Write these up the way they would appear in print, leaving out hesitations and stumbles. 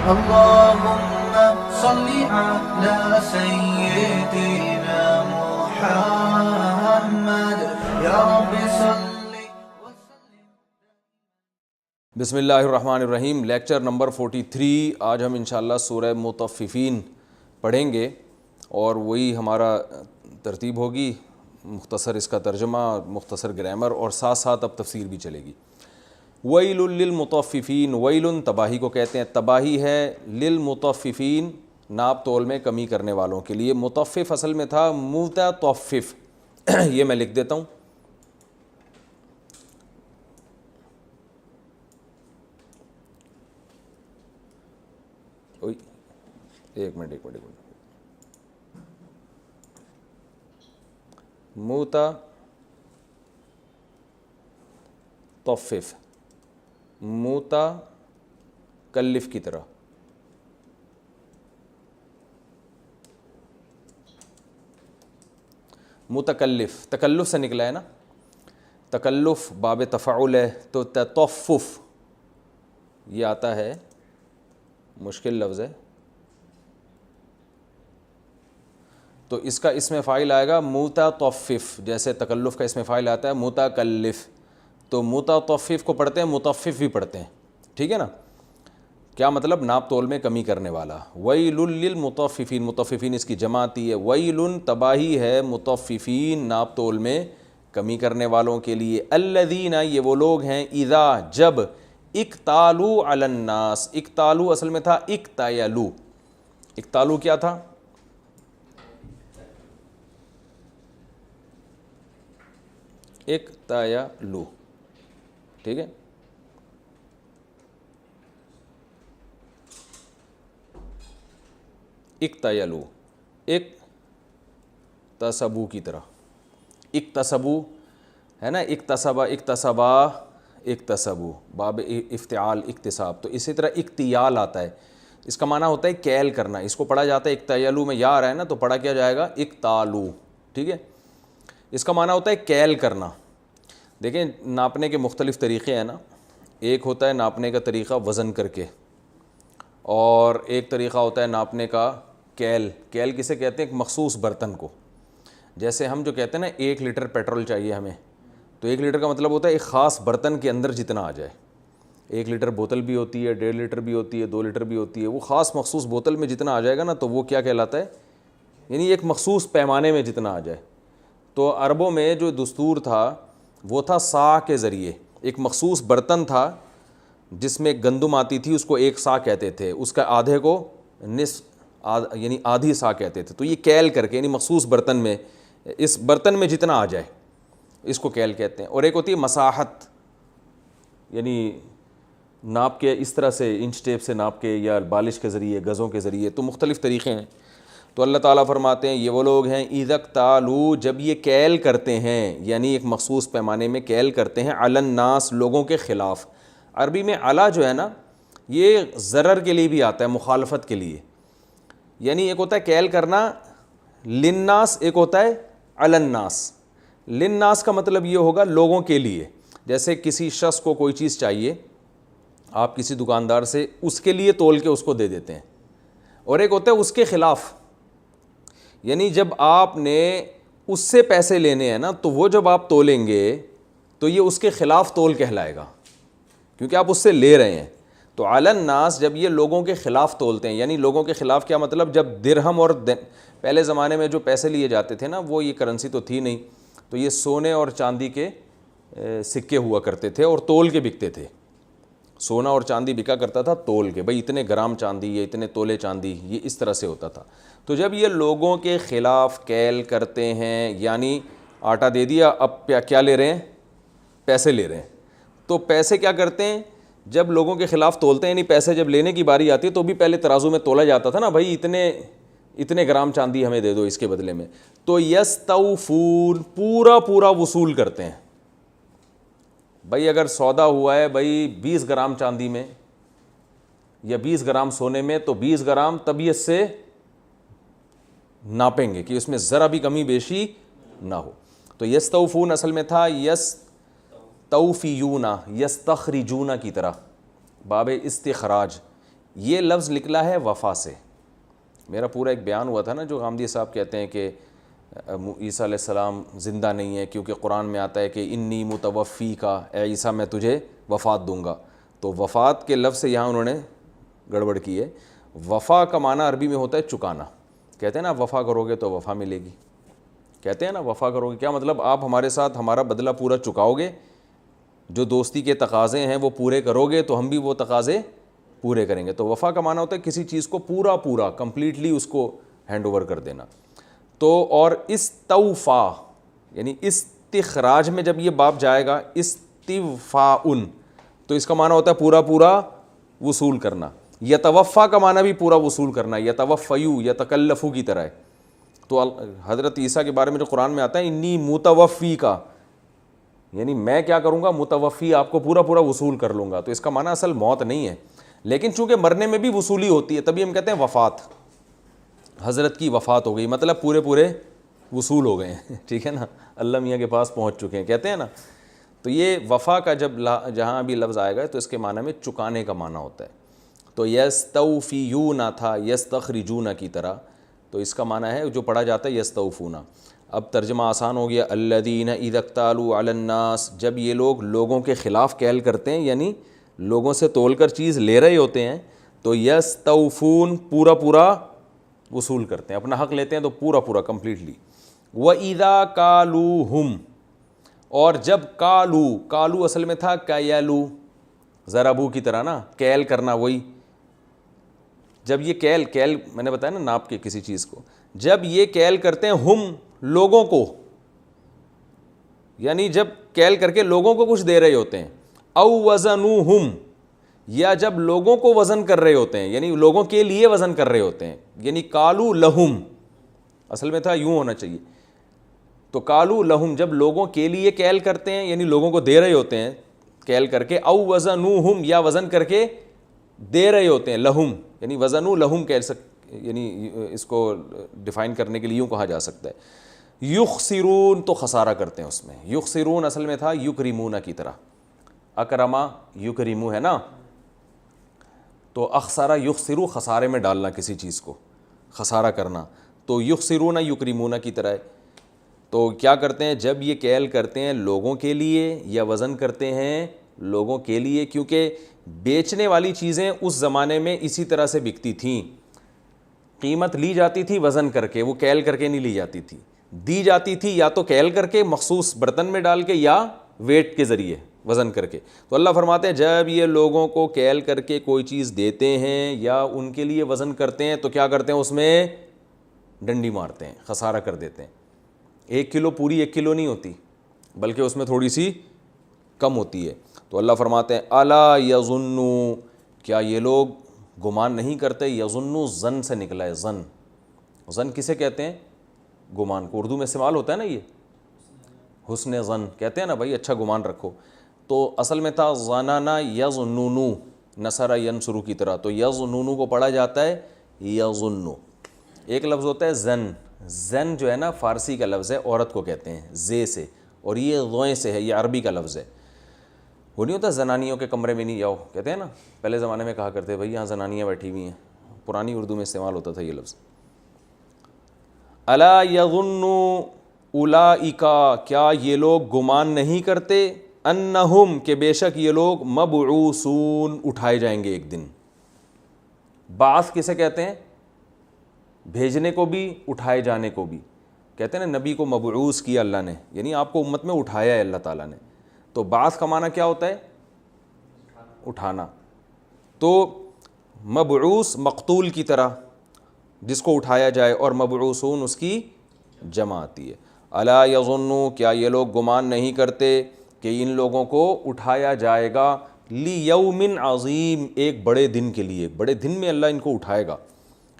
اللهم صل على سيدنا محمد یا رب صل وسلم. بسم اللہ الرحمن الرحیم. Lecture number 43. آج ہم انشاءاللہ سورہ مطففین پڑھیں گے اور وہی ہمارا ترتیب ہوگی. مختصر اس کا ترجمہ، مختصر گرامر اور ساتھ ساتھ اب تفسیر بھی چلے گی. ویل للمطففین، ویل تباہی کو کہتے ہیں. تباہی ہے للمطففین، ناپ تول میں کمی کرنے والوں کے لیے. مطفف اصل میں تھا متطفف. یہ میں لکھ دیتا ہوں. ایک منٹ متطفف، متکلف کی طرح. متکلف تکلف سے نکلا ہے نا. تکلف باب تفعل ہے تو تطفف یہ آتا ہے. مشکل لفظ ہے تو اس کا اسم فاعل آئے گا متطفف. جیسے تکلف کا اسم فاعل آتا ہے متکلف، تو متطفف کو پڑھتے ہیں مطفف بھی پڑھتے ہیں. ٹھیک ہے نا. کیا مطلب؟ ناپ تول میں کمی کرنے والا. ویل للمطففین، مطففین اس کی جمع آتی ہے. ویل تباہی ہے مطففین، ناپ تول میں کمی کرنے والوں کے لیے. الذین یہ وہ لوگ ہیں اذا جب اکتالوا علی الناس. اکتالوا اصل میں تھا اکتایلوا. اکتالوا کیا تھا؟ اکتایلوا. ٹھیک ہے. اکتایلوا اکتسبوا کی طرح. اکتسبوا ہے نا. اکتسبا اکتسبا اکتسبوا باب افتعال اکتساب. تو اسی طرح اکتیال آتا ہے. اس کا معنی ہوتا ہے کیل کرنا. اس کو پڑھا جاتا ہے اکتایلوا میں یا آ رہا ہے نا تو پڑھا کیا جائے گا اکتالوا. ٹھیک ہے. اس کا معنی ہوتا ہے کیل کرنا. دیکھیں ناپنے کے مختلف طریقے ہیں نا. ایک ہوتا ہے ناپنے کا طریقہ وزن کر کے، اور ایک طریقہ ہوتا ہے ناپنے کا کیل. کیل کسے کہتے ہیں؟ ایک مخصوص برتن کو. جیسے ہم جو کہتے ہیں نا 1 لیٹر پیٹرول چاہیے ہمیں، تو 1 لیٹر کا مطلب ہوتا ہے ایک خاص برتن کے اندر جتنا آ جائے. 1 لیٹر بوتل بھی ہوتی ہے، 1.5 لیٹر بھی ہوتی ہے، 2 لیٹر بھی ہوتی ہے. وہ خاص مخصوص بوتل میں جتنا آ جائے گا نا تو وہ کیا کہلاتا ہے؟ یعنی ایک مخصوص پیمانے میں جتنا آ جائے. تو عربوں میں جو دستور تھا وہ تھا صاع کے ذریعے. ایک مخصوص برتن تھا جس میں گندم آتی تھی، اس کو 1 صاع کہتے تھے. اس کا آدھے کو نصف یعنی آدھی صاع کہتے تھے. تو یہ کیل کر کے یعنی مخصوص برتن میں، اس برتن میں جتنا آ جائے اس کو کیل کہتے ہیں. اور ایک ہوتی ہے مساحت، یعنی ناپ کے اس طرح سے انچ ٹیپ سے ناپ کے یا بالش کے ذریعے، گزوں کے ذریعے. تو مختلف طریقے ہیں. تو اللہ تعالیٰ فرماتے ہیں یہ وہ لوگ ہیں اذا اکتالوا جب یہ کیل کرتے ہیں، یعنی ایک مخصوص پیمانے میں کیل کرتے ہیں، علی الناس لوگوں کے خلاف. عربی میں علی جو ہے نا یہ ضرر کے لیے بھی آتا ہے، مخالفت کے لیے. یعنی ایک ہوتا ہے کیل کرنا للناس، ایک ہوتا ہے علی الناس. للناس کا مطلب یہ ہوگا لوگوں کے لیے. جیسے کسی شخص کو کوئی چیز چاہیے، آپ کسی دکاندار سے اس کے لیے تول کے اس کو دے دیتے ہیں. اور ایک ہوتا ہے اس کے خلاف، یعنی جب آپ نے اس سے پیسے لینے ہیں نا تو وہ جب آپ تولیں گے تو یہ اس کے خلاف تول کہلائے گا، کیونکہ آپ اس سے لے رہے ہیں. تو علی الناس جب یہ لوگوں کے خلاف تولتے ہیں، یعنی لوگوں کے خلاف کیا مطلب؟ جب درہم اور پہلے زمانے میں جو پیسے لیے جاتے تھے نا وہ یہ کرنسی تو تھی نہیں، تو یہ سونے اور چاندی کے سکے ہوا کرتے تھے اور تول کے بکتے تھے. سونا اور چاندی بکا کرتا تھا تول کے، بھئی اتنے گرام چاندی یا اتنے تولے چاندی، یہ اس طرح سے ہوتا تھا. تو جب یہ لوگوں کے خلاف کیل کرتے ہیں، یعنی آٹا دے دیا، اب کیا لے رہے ہیں؟ پیسے لے رہے ہیں. تو پیسے کیا کرتے ہیں؟ جب لوگوں کے خلاف تولتے ہیں، یعنی پیسے جب لینے کی باری آتی ہے تو بھی پہلے ترازو میں تولا جاتا تھا نا، بھائی اتنے گرام چاندی ہمیں دے دو اس کے بدلے میں. تو یستوفون پورا وصول کرتے ہیں. بھائی اگر سودا ہوا ہے بھائی 20 گرام چاندی میں یا 20 گرام سونے میں، تو 20 گرام طبیعت سے ناپیں گے کہ اس میں ذرا بھی کمی بیشی نہ ہو. تو یستوفون اصل میں تھا یستوفیون، یستخرجون کی طرح، باب استخراج. یہ لفظ نکلا ہے وفا سے. میرا پورا ایک بیان ہوا تھا نا, جو غامدی صاحب کہتے ہیں کہ عیسیٰ علیہ السلام زندہ نہیں ہے کیونکہ قرآن میں آتا ہے کہ انی متوفی کا, اے عیسیٰ میں تجھے وفات دوں گا. تو وفات کے لفظ سے یہاں انہوں نے گڑبڑ کی ہے. وفا کا معنی عربی میں ہوتا ہے چکانا. کہتے ہیں نا وفا کرو گے تو وفا ملے گی, کہتے ہیں نا وفا کرو گے, کیا مطلب آپ ہمارے ساتھ ہمارا بدلہ پورا چکاؤ گے, جو دوستی کے تقاضے ہیں وہ پورے کرو گے تو ہم بھی وہ تقاضے پورے کریں گے. تو وفا کا معنی ہوتا ہے کسی چیز کو پورا کمپلیٹلی اس کو ہینڈ اوور کر دینا. تو اور استوفا یعنی استخراج میں جب یہ باب جائے گا استوفاءن تو اس کا معنی ہوتا ہے پورا وصول کرنا. یتوفا کا معنی بھی پورا وصول کرنا, یتوفیو یتکلفو کی طرح ہے. تو حضرت عیسیٰ کے بارے میں جو قرآن میں آتا ہے انی متوفی کا, یعنی میں کیا کروں گا, متوفی آپ کو پورا وصول کر لوں گا. تو اس کا معنی اصل موت نہیں ہے, لیکن چونکہ مرنے میں بھی وصولی ہوتی ہے تبھی ہم کہتے ہیں وفات. حضرت کی وفات ہو گئی مطلب پورے وصول ہو گئے ہیں, ٹھیک ہے نا, اللہ میاں کے پاس پہنچ چکے ہیں, کہتے ہیں نا. تو یہ وفا کا جب جہاں بھی لفظ آئے گا تو اس کے معنی میں چکانے کا معنی ہوتا ہے. تو یستوفیون تھا یستخرجون کی طرح, تو اس کا معنی ہے جو پڑھا جاتا ہے یستوفون. اب ترجمہ آسان ہو گیا, الذین اذا اکتالوا علی الناس, جب یہ لوگ لوگوں کے خلاف کیل کرتے ہیں یعنی لوگوں سے تول کر چیز لے رہے ہوتے ہیں تو یستوفون پورا وصول کرتے ہیں, اپنا حق لیتے ہیں تو پورا کمپلیٹلی. وَإِذَا كَالُوهُمْ, اور جب کالو اصل میں تھا کیلو, ضربو کی طرح نا, کیل کرنا وہی. جب یہ کیل میں نے بتایا نا ناپ کے کسی چیز کو, جب یہ کیل کرتے ہیں ہم لوگوں کو, یعنی جب کیل کر کے لوگوں کو کچھ دے رہے ہوتے ہیں, او وزنوہم, یا جب لوگوں کو وزن کر رہے ہوتے ہیں یعنی لوگوں کے لیے وزن کر رہے ہوتے ہیں, یعنی کالو لہم اصل میں تھا یوں ہونا چاہیے. تو کالو لہم جب لوگوں کے لیے کیل کرتے ہیں یعنی لوگوں کو دے رہے ہوتے ہیں کیل کر کے, او وزنوہم یا وزن کر کے دے رہے ہوتے ہیں, لہم یعنی وزنو لہم یعنی اس کو ڈیفائن کرنے کے لیے یوں کہا جا سکتا ہے. یخسرون تو خسارہ کرتے ہیں اس میں, یخسرون اصل میں تھا یکرمون کی طرح, اکرما یکرمو ہے نا, تو اخسارہ یخسرو خسارے میں ڈالنا کسی چیز کو, خسارہ کرنا, تو یخسرون یکرمون کی طرح ہے. تو کیا کرتے ہیں جب یہ کیل کرتے ہیں لوگوں کے لیے یا وزن کرتے ہیں لوگوں کے لیے, کیونکہ بیچنے والی چیزیں اس زمانے میں اسی طرح سے بکتی تھیں, قیمت لی جاتی تھی وزن کر کے, وہ کیل کر کے نہیں لی جاتی تھی, دی جاتی تھی یا تو کیل کر کے مخصوص برتن میں ڈال کے یا ویٹ کے ذریعے وزن کر کے. تو اللہ فرماتے ہیں جب یہ لوگوں کو کیل کر کے کوئی چیز دیتے ہیں یا ان کے لیے وزن کرتے ہیں تو کیا کرتے ہیں, اس میں ڈنڈی مارتے ہیں, خسارہ کر دیتے ہیں. 1 کلو پوری 1 کلو نہیں ہوتی بلکہ اس میں تھوڑی سی کم ہوتی ہے. تو اللہ فرماتے ہیں الا یظنوا, کیا یہ لوگ گمان نہیں کرتے, یظنوا ظن سے نکلا ہے, ظن کسے کہتے ہیں, گمان کو اردو میں استعمال ہوتا ہے نا, یہ حسن ظن کہتے ہیں نا بھائی, اچھا گمان رکھو. تو اصل میں تھا ظننا یظنون, نصر ینصر کی طرح, تو یظنون کو پڑھا جاتا ہے یظن. ایک لفظ ہوتا ہے زن جو ہے نا فارسی کا لفظ ہے, عورت کو کہتے ہیں زے سے, اور یہ ضوئیں سے ہے, یہ عربی کا لفظ ہے. وہ نہیں ہوتا زنانیوں کے کمرے میں نہیں جاؤ, کہتے ہیں نا, پہلے زمانے میں کہا کرتے بھائی یہاں زنانیاں بیٹھی ہوئی ہیں, پرانی اردو میں استعمال ہوتا تھا یہ لفظ. الا یظن اولئک, کیا یہ لوگ گمان نہیں کرتے, انہم کہ بے شک یہ لوگ مبعوثون اٹھائے جائیں گے ایک دن. بعث کسے کہتے ہیں, بھیجنے کو بھی اٹھائے جانے کو بھی. کہتے ہیں نا نبی کو مبعوث کیا اللہ نے, یعنی آپ کو امت میں اٹھایا ہے اللہ تعالیٰ نے. تو بعث کا معنی کیا ہوتا ہے, اٹھانا. تو مبعوث مقتول کی طرح جس کو اٹھایا جائے, اور مبعوثون اس کی جمع آتی ہے. الا یظنوا, کیا یہ لوگ گمان نہیں کرتے کہ ان لوگوں کو اٹھایا جائے گا, لیوم عظیم, ایک بڑے دن کے لیے, بڑے دن میں اللہ ان کو اٹھائے گا.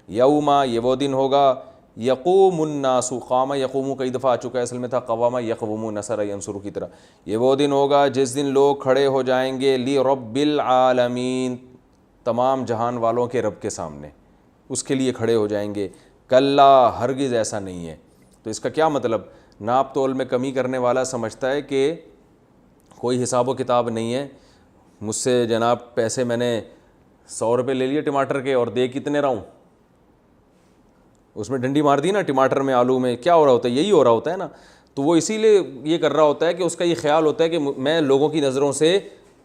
یوما, یہ وہ دن ہوگا, یقوم الناس, قام یقوم کئی دفعہ آ چکا ہے, اصل میں تھا قوام یقوم نصر ینصر کی طرح. یہ وہ دن ہوگا جس دن لوگ کھڑے ہو جائیں گے لرب العالمین, تمام جہان والوں کے رب کے سامنے, اس کے لیے کھڑے ہو جائیں گے. کلا, ہرگز ایسا نہیں ہے. تو اس کا کیا مطلب, ناپ تول میں کمی کرنے والا سمجھتا ہے کہ کوئی حساب و کتاب نہیں ہے, مجھ سے جناب پیسے میں نے 100 روپے لے لیے ٹماٹر کے اور دے کتنے رہا ہوں, اس میں ڈنڈی مار دی نا ٹماٹر میں, آلو میں, کیا ہو رہا ہوتا ہے, یہی ہو رہا ہوتا ہے نا. تو وہ اسی لیے یہ کر رہا ہوتا ہے کہ اس کا یہ خیال ہوتا ہے کہ میں لوگوں کی نظروں سے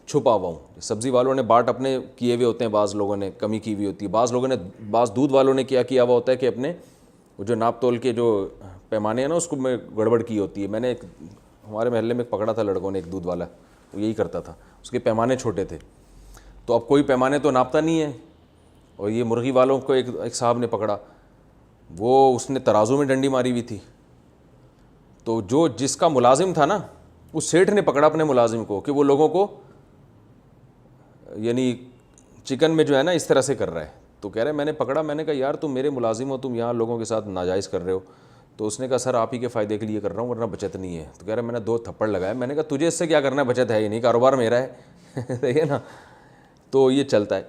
چھپا ہوا ہوں. سبزی والوں نے باٹ اپنے کیے ہوئے ہوتے ہیں, بعض لوگوں نے کمی کی ہوئی ہوتی ہے, بعض لوگوں نے, بعض دودھ والوں نے کیا ہوا ہوتا ہے کہ اپنے وہ جو ناپ تول کے جو پیمانے ہیں نا اس کو میں گڑبڑ کی ہوتی ہے. میں نے ایک ہمارے محلے میں پکڑا تھا لڑکوں نے, ایک دودھ والا, وہ یہی کرتا تھا, اس کے پیمانے چھوٹے تھے. تو اب کوئی پیمانے تو ناپتا نہیں ہے, اور یہ مرغی والوں کو ایک صاحب نے پکڑا, وہ اس نے ترازو میں ڈنڈی ماری ہوئی تھی. تو جو جس کا ملازم تھا نا, اس سیٹھ نے پکڑا اپنے ملازم کو کہ وہ لوگوں کو یعنی چکن میں جو ہے نا اس طرح سے کر رہا ہے. تو کہہ رہے میں نے پکڑا, میں نے کہا یار تم میرے ملازم ہو, تم یہاں لوگوں کے ساتھ ناجائز کر رہے ہو. تو اس نے کہا سر آپ ہی کے فائدے کے لیے کر رہا ہوں ورنہ بچت نہیں ہے. تو کہہ رہا میں نے 2 تھپڑ لگائے, میں نے کہا تجھے اس سے کیا کرنا ہے, بچت ہے ہی نہیں, کاروبار میرا ہے. صحیح ہے نا. تو یہ چلتا ہے.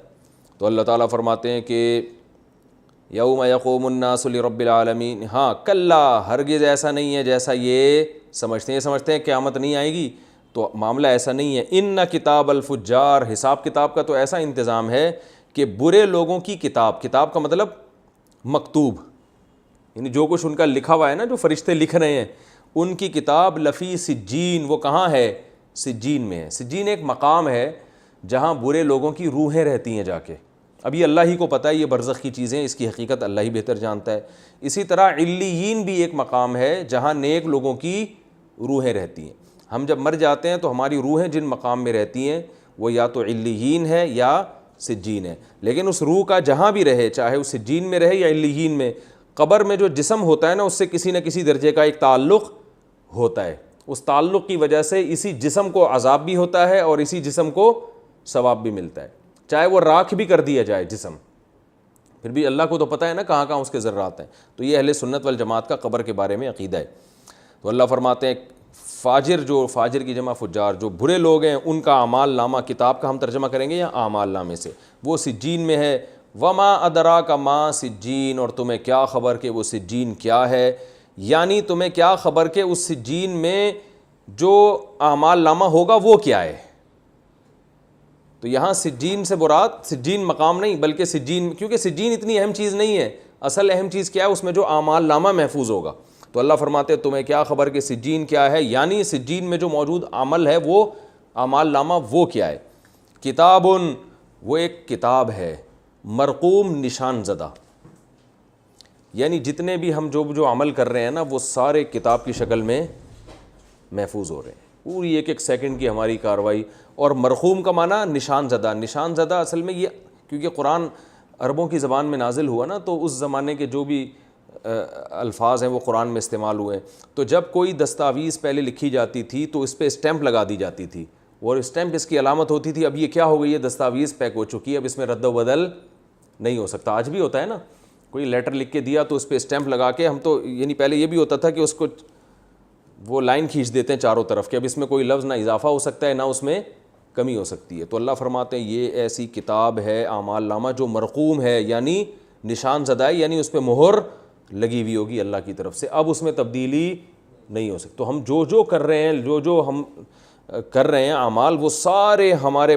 تو اللہ تعالیٰ فرماتے ہیں کہ یوم یقوم الناس لرب العالمین, ہاں کلا ہرگز ایسا نہیں ہے جیسا یہ سمجھتے ہیں. سمجھتے ہیں قیامت نہیں آئے گی, تو معاملہ ایسا نہیں ہے. ان کتاب الفجار, حساب کتاب کا تو ایسا انتظام ہے کہ برے لوگوں کی کتاب, کتاب کا مطلب مکتوب, یعنی جو کچھ ان کا لکھا ہوا ہے نا, جو فرشتے لکھ رہے ہیں, ان کی کتاب لفی سجین, وہ کہاں ہے, سجین میں ہے. سجین ایک مقام ہے جہاں برے لوگوں کی روحیں رہتی ہیں جا کے. اب یہ اللہ ہی کو پتہ ہے, یہ برزخ کی چیزیں, اس کی حقیقت اللہ ہی بہتر جانتا ہے. اسی طرح علیین بھی ایک مقام ہے جہاں نیک لوگوں کی روحیں رہتی ہیں. ہم جب مر جاتے ہیں تو ہماری روحیں جن مقام میں رہتی ہیں وہ یا تو علیین ہے یا سجین ہے. لیکن اس روح کا جہاں بھی رہے, چاہے وہ سجین میں رہے یا علیین میں, قبر میں جو جسم ہوتا ہے نا اس سے کسی نہ کسی درجے کا ایک تعلق ہوتا ہے. اس تعلق کی وجہ سے اسی جسم کو عذاب بھی ہوتا ہے اور اسی جسم کو ثواب بھی ملتا ہے, چاہے وہ راکھ بھی کر دیا جائے جسم, پھر بھی اللہ کو تو پتہ ہے نا کہاں کہاں اس کے ذرات ہیں. تو یہ اہل سنت والجماعت کا قبر کے بارے میں عقیدہ ہے. تو اللہ فرماتے ہیں فاجر, جو فاجر کی جمع فجار, جو برے لوگ ہیں ان کا اعمال نامہ, کتاب کا ہم ترجمہ کریں گے یا اعمال نامے سے, وہ سجین میں ہے. وما ادراک ما سجین, اور تمہیں کیا خبر کہ وہ سجین کیا ہے, یعنی تمہیں کیا خبر کہ اس سجین میں جو اعمال نامہ ہوگا وہ کیا ہے. تو یہاں سجین سے مراد سجین مقام نہیں بلکہ سجین, کیونکہ سجین اتنی اہم چیز نہیں ہے, اصل اہم چیز کیا ہے, اس میں جو اعمال نامہ محفوظ ہوگا. تو اللہ فرماتے ہیں تمہیں کیا خبر کہ سجین کیا ہے, یعنی سجین میں جو موجود عمل ہے وہ اعمال نامہ وہ کیا ہے. کتابن, وہ ایک کتاب ہے, مرقوم نشان زدہ, یعنی جتنے بھی ہم جو عمل کر رہے ہیں نا وہ سارے کتاب کی شکل میں محفوظ ہو رہے ہیں, پوری ایک سیکنڈ کی ہماری کاروائی. اور مرقوم کا معنی نشان زدہ, نشان زدہ اصل میں یہ, کیونکہ قرآن عربوں کی زبان میں نازل ہوا نا, تو اس زمانے کے جو بھی الفاظ ہیں وہ قرآن میں استعمال ہوئے. تو جب کوئی دستاویز پہلے لکھی جاتی تھی تو اس پہ اسٹیمپ لگا دی جاتی تھی, اور اسٹیمپ اس کی علامت ہوتی تھی اب یہ کیا ہو گئی, یہ دستاویز پیک ہو چکی ہے, اب اس میں رد و بدل نہیں ہو سکتا. آج بھی ہوتا ہے نا, کوئی لیٹر لکھ کے دیا تو اس پہ اسٹیمپ لگا کے, ہم تو یعنی پہلے یہ بھی ہوتا تھا کہ اس کو وہ لائن کھینچ دیتے ہیں چاروں طرف کہ اب اس میں کوئی لفظ نہ اضافہ ہو سکتا ہے نہ اس میں کمی ہو سکتی ہے. تو اللہ فرماتے ہیں یہ ایسی کتاب ہے اعمال نامہ جو مرقوم ہے, یعنی نشان زدہ ہے, یعنی اس پہ مہر لگی ہوئی ہوگی اللہ کی طرف سے, اب اس میں تبدیلی نہیں ہو سکتی. تو ہم جو کر رہے ہیں, جو ہم کر رہے ہیں اعمال, وہ سارے ہمارے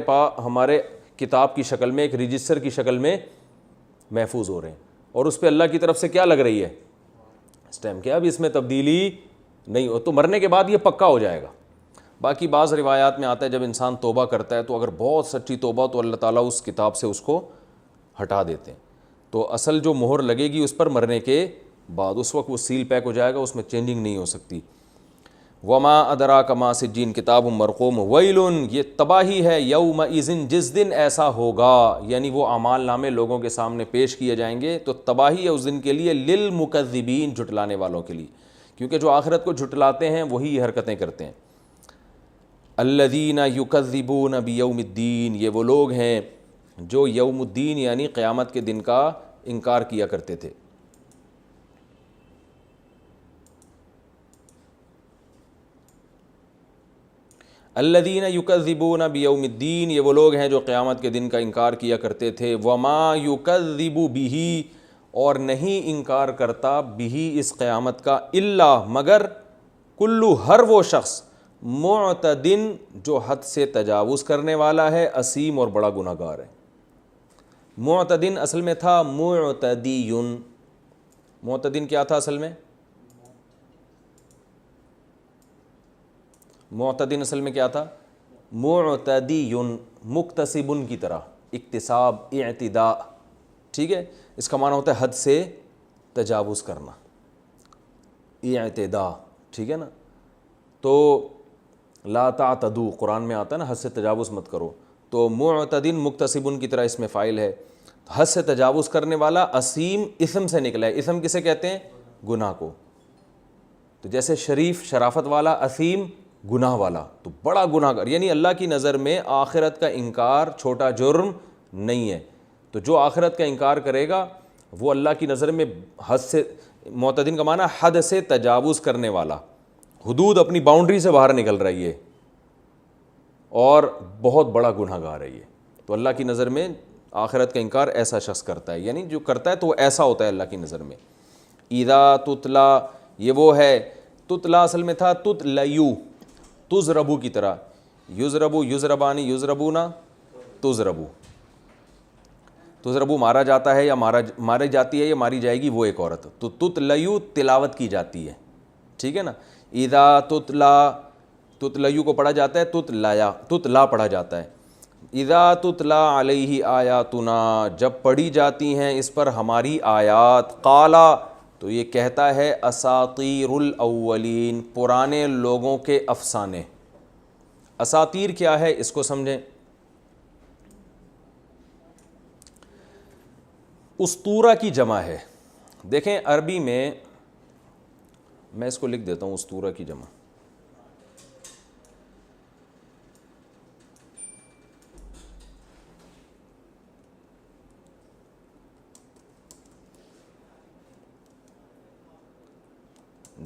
کتاب کی شکل میں, ایک رجسٹر کی شکل میں محفوظ ہو رہے ہیں, اور اس پہ اللہ کی طرف سے کیا لگ رہی ہے, اسٹیمپ, کیا اب اس میں تبدیلی نہیں ہو. تو مرنے کے بعد یہ پکا ہو جائے گا. باقی بعض روایات میں آتا ہے جب انسان توبہ کرتا ہے تو اگر بہت سچی توبہ تو اللہ تعالیٰ اس کتاب سے اس کو ہٹا دیتے ہیں. تو اصل جو مہر لگے گی اس پر مرنے کے بعد, اس وقت وہ سیل پیک ہو جائے گا, اس میں چینجنگ نہیں ہو سکتی. وما ادراک ما سجین کتاب مرقوم ویل, یہ تباہی ہے, یومئذ, جس دن ایسا ہوگا, یعنی وہ اعمال نامے لوگوں کے سامنے پیش کیے جائیں گے, تو تباہی ہے اس دن کے لیے, للمکذبین, جھٹلانے والوں کے لیے, کیونکہ جو آخرت کو جھٹلاتے ہیں وہی یہ حرکتیں کرتے ہیں. الذین یکذبون بیوم الدین, یہ وہ لوگ ہیں جو یوم الدین یعنی قیامت کے دن کا انکار کیا کرتے تھے. الذین یکذبون بیوم الدین, یہ وہ لوگ ہیں جو قیامت کے دن کا انکار کیا کرتے تھے. وما یکذب بہ, اور نہیں انکار کرتا, بہ, اس قیامت کا, الا, مگر, کلو, ہر وہ شخص, معتدن, جو حد سے تجاوز کرنے والا ہے, اسیم, اور بڑا گناہگار ہے. معتدن اصل میں تھا معتدیٌ. معتدن کیا تھا اصل میں؟ معتدن اصل میں کیا تھا؟ معتدیٌ، مکتسبن کی طرح، اکتساب، اعتداء. ٹھیک ہے، اس کا معنی ہوتا ہے حد سے تجاوز کرنا، اعتداء. ٹھیک ہے نا. تو لا تعتدوا قرآن میں آتا ہے نا حد سے تجاوز مت کرو. تو معتدن مکتسبن کی طرح اس میں فاعل ہے. حد سے تجاوز کرنے والا. اسیم اسم سے نکلا ہے. اسم کسے کہتے ہیں؟ گناہ کو. تو جیسے شریف شرافت والا، اسیم گناہ والا، تو بڑا گناہ گار. یعنی اللہ کی نظر میں آخرت کا انکار چھوٹا جرم نہیں ہے. تو جو آخرت کا انکار کرے گا وہ اللہ کی نظر میں حد سے، معتدن کا معنی حد سے تجاوز کرنے والا، حدود اپنی باؤنڈری سے باہر نکل رہی ہے اور بہت بڑا گناہ گار ہے یہ. تو اللہ کی نظر میں آخرت کا انکار ایسا شخص کرتا ہے، یعنی جو کرتا ہے تو وہ ایسا ہوتا ہے اللہ کی نظر میں. اذا تتلا، یہ وہ ہے. تتلا اصل میں تھا تتلیو، تضربو کی طرح. یضربو، یضربانی، یضربونا، تضربو. تضربو مارا جاتا ہے یا ماری جاتی ہے یا ماری جائے گی وہ ایک عورت. تو تتلیو تلاوت کی جاتی ہے. ٹھیک ہے نا. اذا تتلا، تتلیو کو پڑھا جاتا ہے، تتلا پڑھا جاتا ہے. اذا تتلا علیہ آیاتنا، جب پڑھی جاتی ہیں اس پر ہماری آیات. قالا، تو یہ کہتا ہے اساطیر الاولین، پرانے لوگوں کے افسانے. اساطیر کیا ہے اس کو سمجھیں. اسطورہ کی جمع ہے. دیکھیں عربی میں اس کو لکھ دیتا ہوں، اسطورہ کی جمع.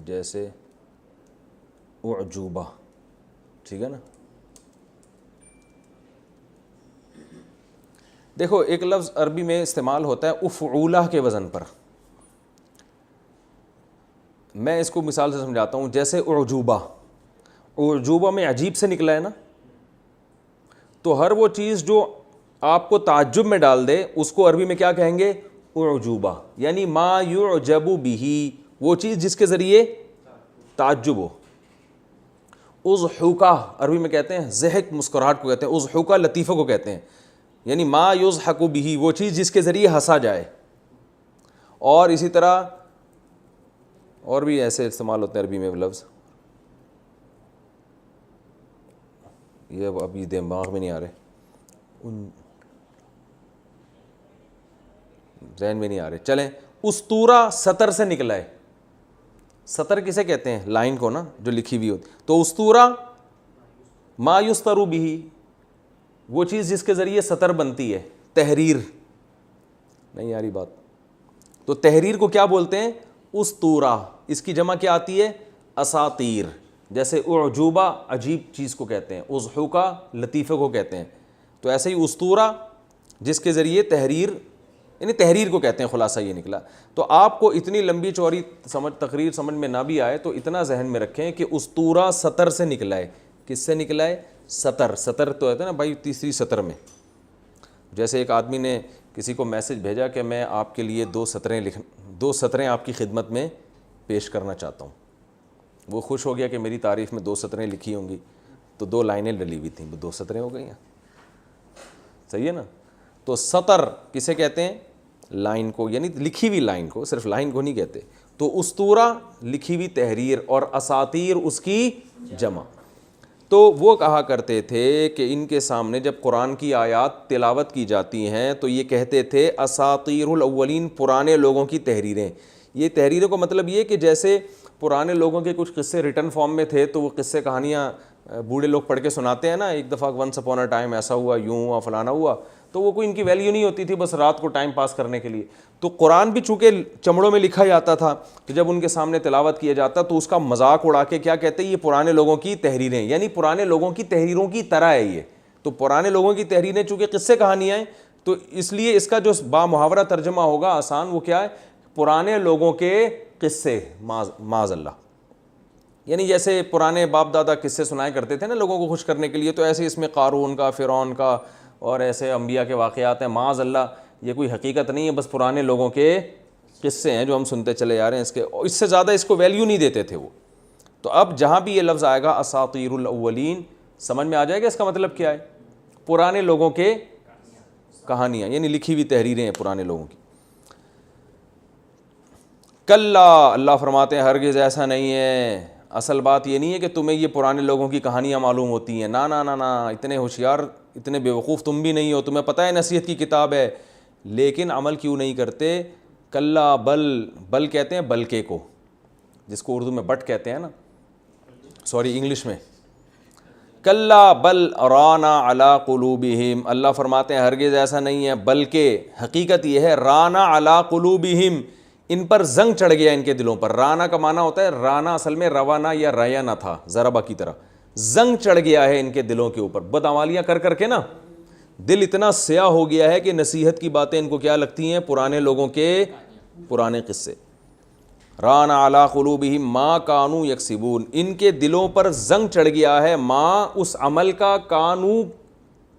جیسے اعجوبہ. ٹھیک ہے نا. دیکھو ایک لفظ عربی میں استعمال ہوتا ہے افعولہ کے وزن پر. میں اس کو مثال سے سمجھاتا ہوں. جیسے اعجوبہ، اعجوبہ میں عجیب سے نکلا ہے نا. تو ہر وہ چیز جو آپ کو تعجب میں ڈال دے اس کو عربی میں کیا کہیں گے؟ اعجوبہ. یعنی ما یعجب بہ، وہ چیز جس کے ذریعے تعجب ہو. اضحوکہ عربی میں کہتے ہیں، ضحک مسکراہٹ کو کہتے ہیں. اضحوکہ لطیفہ کو کہتے ہیں. یعنی ما یضحک بہ، وہ چیز جس کے ذریعے ہنسا جائے. اور اسی طرح اور بھی ایسے استعمال ہوتے ہیں عربی میں لفظ. یہ ابھی دماغ میں نہیں آ رہے، ذہن میں نہیں آ رہے. چلیں، اسطورہ سطر سے نکلا ہے. سطر کسے کہتے ہیں؟ لائن کو نا، جو لکھی ہوئی ہوتی. تو اسطورہ ما یستر بہ، وہ چیز جس کے ذریعے سطر بنتی ہے. تحریر، نہیں آ رہی بات. تو تحریر کو کیا بولتے ہیں؟ اسطورہ. اس کی جمع کیا آتی ہے؟ اساطیر. جیسے اعجوبہ عجیب چیز کو کہتے ہیں، اضحوکہ لطیفے کو کہتے ہیں. تو ایسے ہی اسطورہ جس کے ذریعے تحریر، یعنی تحریر کو کہتے ہیں. خلاصہ یہ نکلا. تو آپ کو اتنی لمبی چوڑی تقریر سمجھ میں نہ بھی آئے تو اتنا ذہن میں رکھیں کہ اسطورہ سطر سے نکلا ہے. کس سے نکلا ہے؟ سطر. سطر تو ہوتا ہے نا بھائی تیسری سطر میں. جیسے ایک آدمی نے کسی کو میسج بھیجا کہ میں آپ کے لیے 2 سطریں آپ کی خدمت میں پیش کرنا چاہتا ہوں. وہ خوش ہو گیا کہ میری تعریف میں 2 سطریں لکھی ہوں گی. تو 2 لائنیں ڈلی ہوئی تھیں، وہ 2 سطریں ہو گئی ہیں. صحیح ہے نا. تو سطر کسے کہتے ہیں؟ لائن کو، یعنی لکھی ہوئی لائن کو، صرف لائن کو نہیں کہتے. تو اسطورہ لکھی ہوئی تحریر، اور اساطیر اس کی جمع. تو وہ کہا کرتے تھے کہ ان کے سامنے جب قرآن کی آیات تلاوت کی جاتی ہیں تو یہ کہتے تھے اساطیر الاولین، پرانے لوگوں کی تحریریں. یہ تحریروں کا مطلب یہ کہ جیسے پرانے لوگوں کے کچھ قصے ریٹن فارم میں تھے تو وہ قصے کہانیاں بوڑھے لوگ پڑھ کے سناتے ہیں نا، ایک دفعہ ونس اپون اے ٹائم ایسا ہوا، یوں ہوا، فلانا ہوا. تو وہ کوئی ان کی ویلیو نہیں ہوتی تھی، بس رات کو ٹائم پاس کرنے کے لیے. تو قرآن بھی چونکہ چمڑوں میں لکھا جاتا تھا تو جب ان کے سامنے تلاوت کیا جاتا تو اس کا مذاق اڑا کے کیا کہتے ہیں؟ یہ پرانے لوگوں کی تحریریں، یعنی پرانے لوگوں کی تحریروں کی طرح ہے یہ. تو پرانے لوگوں کی تحریریں چونکہ قصے کہانیاں ہیں تو اس لیے اس کا جو با محاورہ ترجمہ ہوگا آسان، وہ کیا ہے؟ پرانے لوگوں کے قصے. معاذ اللہ. یعنی جیسے پرانے باپ دادا قصے سنایا کرتے تھے نا لوگوں کو خوش کرنے کے لیے، تو ایسے اس میں قارون کا، فرعون کا اور ایسے انبیاء کے واقعات ہیں. معاذ اللہ یہ کوئی حقیقت نہیں ہے، بس پرانے لوگوں کے قصے ہیں جو ہم سنتے چلے جا رہے ہیں، اس سے زیادہ اس کو ویلیو نہیں دیتے تھے وہ۔ تو اب جہاں بھی یہ لفظ آئے گا اساطیر الاولین، سمجھ میں آ جائے گا اس کا مطلب کیا ہے، پرانے لوگوں کے کہانیاں، یعنی لکھی ہوئی تحریریں ہیں پرانے لوگوں کی۔ کلا، اللہ فرماتے ہیں ہرگز ایسا نہیں ہے، اصل بات یہ نہیں ہے کہ تمہیں یہ پرانے لوگوں کی کہانیاں معلوم ہوتی ہیں، نا نا نا نا، اتنے ہوشیار اتنے بیوقوف تم بھی نہیں ہو، تمہیں پتہ ہے نصیحت کی کتاب ہے لیکن عمل کیوں نہیں کرتے۔ کلا بل کہتے ہیں بلکہ کو، جس کو اردو میں بٹ کہتے ہیں نا، سوری انگلش میں، کلا بل رانا علی قلوبہم، اللہ فرماتے ہیں ہرگز ایسا نہیں ہے، بلکہ حقیقت یہ ہے رانا علی قلوبہم، ان پر زنگ چڑھ گیا ان کے دلوں پر۔ رانا کا معنی ہوتا ہے، رانا اصل میں روانا یا ریانا تھا، ضربہ کی طرح، زنگ چڑھ گیا ہے ان کے دلوں کے اوپر، بدعمالیاں کر کر کے نا دل اتنا سیاہ ہو گیا ہے کہ نصیحت کی باتیں ان کو کیا لگتی ہیں، پرانے لوگوں کے پرانے قصے۔ رانا علی قلوبہم ما کانوا یکسبون، ان کے دلوں پر زنگ چڑھ گیا ہے ما اس عمل کا، کانو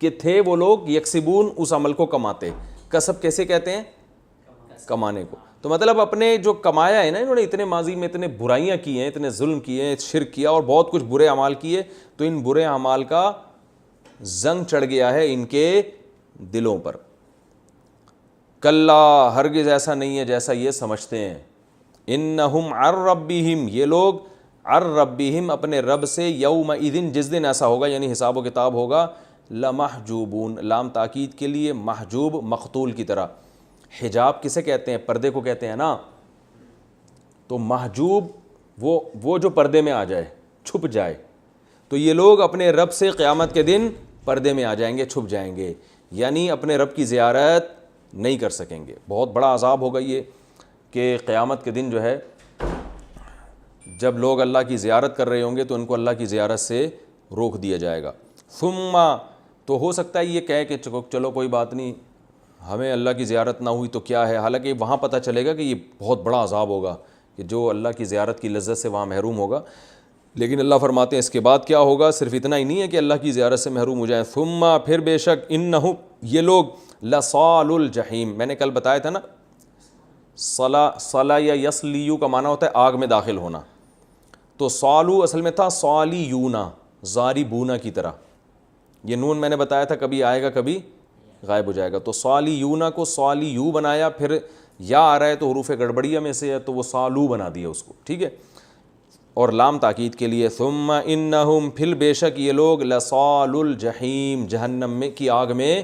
کہ تھے وہ لوگ، یکسبون اس عمل کو کماتے۔ کسب کیسے کہتے ہیں؟ کمانے کو۔ تو مطلب اپنے جو کمایا ہے نا انہوں نے، اتنے ماضی میں اتنے برائیاں کی ہیں، اتنے ظلم کیے ہیں، شرک کیا اور بہت کچھ برے اعمال کیے، تو ان برے اعمال کا زنگ چڑھ گیا ہے ان کے دلوں پر۔ کلا، ہرگز ایسا نہیں ہے جیسا یہ سمجھتے ہیں، انہم عن ربہم، یہ لوگ عن ربہم اپنے رب سے، یومئذ جس دن ایسا ہوگا یعنی حساب و کتاب ہوگا، لمحجوبون، لام تاکید کے لیے، محجوب مقتول کی طرح۔ حجاب کسے کہتے ہیں؟ پردے کو کہتے ہیں نا، تو محجوب وہ جو پردے میں آ جائے، چھپ جائے، تو یہ لوگ اپنے رب سے قیامت کے دن پردے میں آ جائیں گے، چھپ جائیں گے، یعنی اپنے رب کی زیارت نہیں کر سکیں گے۔ بہت بڑا عذاب ہوگا یہ کہ قیامت کے دن جو ہے جب لوگ اللہ کی زیارت کر رہے ہوں گے تو ان کو اللہ کی زیارت سے روک دیا جائے گا۔ ثم، تو ہو سکتا ہے یہ کہے کہ چلو کوئی بات نہیں، ہمیں اللہ کی زیارت نہ ہوئی تو کیا ہے، حالانکہ وہاں پتہ چلے گا کہ یہ بہت بڑا عذاب ہوگا کہ جو اللہ کی زیارت کی لذت سے وہاں محروم ہوگا۔ لیکن اللہ فرماتے ہیں اس کے بعد کیا ہوگا، صرف اتنا ہی نہیں ہے کہ اللہ کی زیارت سے محروم ہو جائیں، ثم، پھر بے شک، انہم، یہ لوگ، لصال الجحیم، میں نے کل بتایا تھا نا، صلا یا یسلیو کا معنی ہوتا ہے آگ میں داخل ہونا، تو صالو اصل میں تھا صالیونا، ضاربونا کی طرح، یہ نون میں نے بتایا تھا کبھی آئے گا کبھی غائب ہو جائے گا، تو صالیونا کو صالیو بنایا، پھر یا آ رہا ہے تو حروف گڑبڑیہ میں سے ہے تو وہ صالو بنا دیا اس کو، ٹھیک ہے، اور لام تاکید کے لیے، ثم انہم، پھر بے شک یہ لوگ، لصال الجحیم، جہنم میں کی آگ میں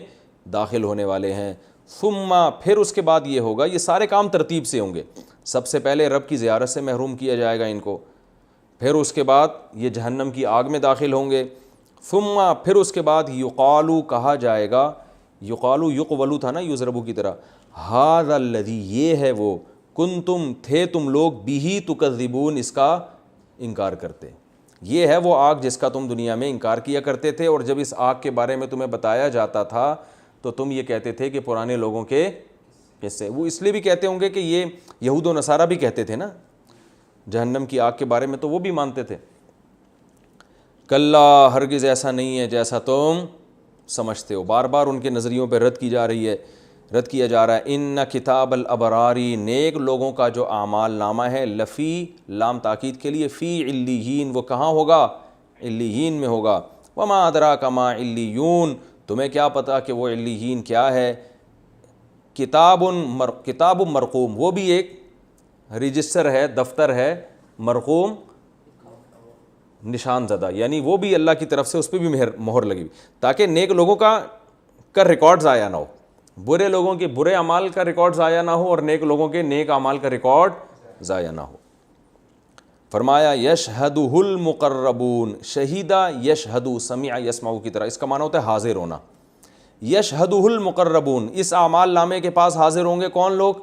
داخل ہونے والے ہیں۔ ثم، پھر اس کے بعد یہ ہوگا، یہ سارے کام ترتیب سے ہوں گے، سب سے پہلے رب کی زیارت سے محروم کیا جائے گا ان کو، پھر اس کے بعد یہ جہنم کی آگ میں داخل ہوں گے، ثم، پھر اس کے بعد یقالو، کہا جائے گا، یقالو یقولو تھا نا یضربو کی طرح، ھذا الذی، یہ ہے وہ، کنتم، تھے تم لوگ، بہ تکذبون، اس کا انکار کرتے، یہ ہے وہ آگ جس کا تم دنیا میں انکار کیا کرتے تھے، اور جب اس آگ کے بارے میں تمہیں بتایا جاتا تھا تو تم یہ کہتے تھے کہ پرانے لوگوں کے قصے، وہ اس لیے بھی کہتے ہوں گے کہ یہ یہود و نصارہ بھی کہتے تھے نا جہنم کی آگ کے بارے میں، تو وہ بھی مانتے تھے۔ کلا، ہرگز ایسا نہیں ہے جیسا تم سمجھتے ہو، بار بار ان کے نظریوں پہ رد کی جا رہی ہے، رد کیا جا رہا ہے۔ ان کتاب الابراری، نیک لوگوں کا جو اعمال نامہ ہے، لفی، لام تاکید کے لیے، فی علیین، وہ کہاں ہوگا؟ علیین میں ہوگا۔ وما ادراک ما علیون، تمہیں کیا پتہ کہ وہ علیین کیا ہے؟ کتاب مرقوم، وہ بھی ایک رجسٹر ہے، دفتر ہے، مرقوم نشان زدہ، یعنی وہ بھی اللہ کی طرف سے اس پہ بھی مہر لگی ہوئی، تاکہ نیک لوگوں کا ریکارڈ ضائع نہ ہو، برے لوگوں کے برے اعمال کا ریکارڈ ضائع نہ ہو، اور نیک لوگوں کے نیک اعمال کا ریکارڈ ضائع نہ ہو۔ فرمایا یشہدہ المقربون، شہیدہ یشہدو، سمع یسمعو کی طرح، اس کا معنی ہوتا ہے حاضر ہونا۔ یشہدہ المقربون، اس اعمال نامے کے پاس حاضر ہوں گے کون لوگ؟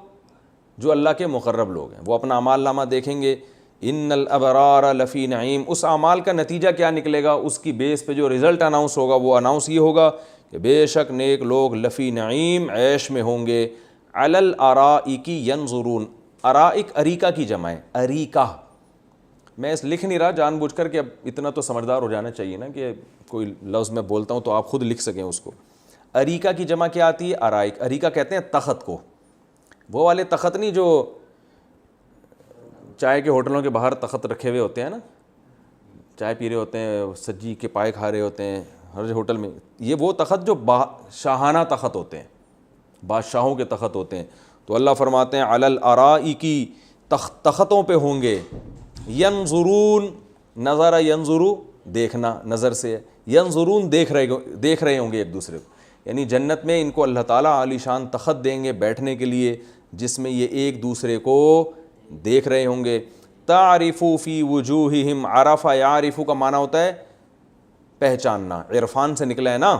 جو اللہ کے مقرب لوگ ہیں، وہ اپنا اعمال نامہ دیکھیں گے۔ ان الابرار لفی نعیم، اس اعمال کا نتیجہ کیا نکلے گا، اس کی بیس پہ جو رزلٹ اناؤنس ہوگا وہ اناؤنس یہ ہوگا کہ بے شک نیک لوگ لفی نعیم، عیش میں ہوں گے، علی الارائک ینظرون، ارائک اریکہ کی جمع ہے، اریکہ، میں اس لکھ نہیں رہا جان بوجھ کر کہ اب اتنا تو سمجھدار ہو جانا چاہیے نا کہ کوئی لفظ میں بولتا ہوں تو آپ خود لکھ سکیں اس کو۔ اریکہ کی جمع کیا آتی ہے؟ ارائک. اریکہ کہتے ہیں تخت کو, وہ والے تخت نہیں جو چائے کے ہوٹلوں کے باہر تخت رکھے ہوئے ہوتے ہیں نا, چائے پی رہے ہوتے ہیں, سجی کے پائے کھا رہے ہوتے ہیں ہر ہوٹل میں. یہ وہ تخت جو شاہانہ تخت ہوتے ہیں, بادشاہوں کے تخت ہوتے ہیں. تو اللہ فرماتے ہیں علی الارائک, تختوں پہ ہوں گے. ینظرون, نظر ینظرو دیکھنا نظر سے, ینظرون دیکھ رہے ہوں گے ایک دوسرے کو. یعنی جنت میں ان کو اللہ تعالیٰ عالی شان تخت دیں گے بیٹھنے کے لیے, جس میں یہ ایک دوسرے کو دیکھ رہے ہوں گے. تعرف فی وجوہہم, عرف یعرف کا معنی ہوتا ہے پہچاننا, عرفان سے نکلا ہے نا,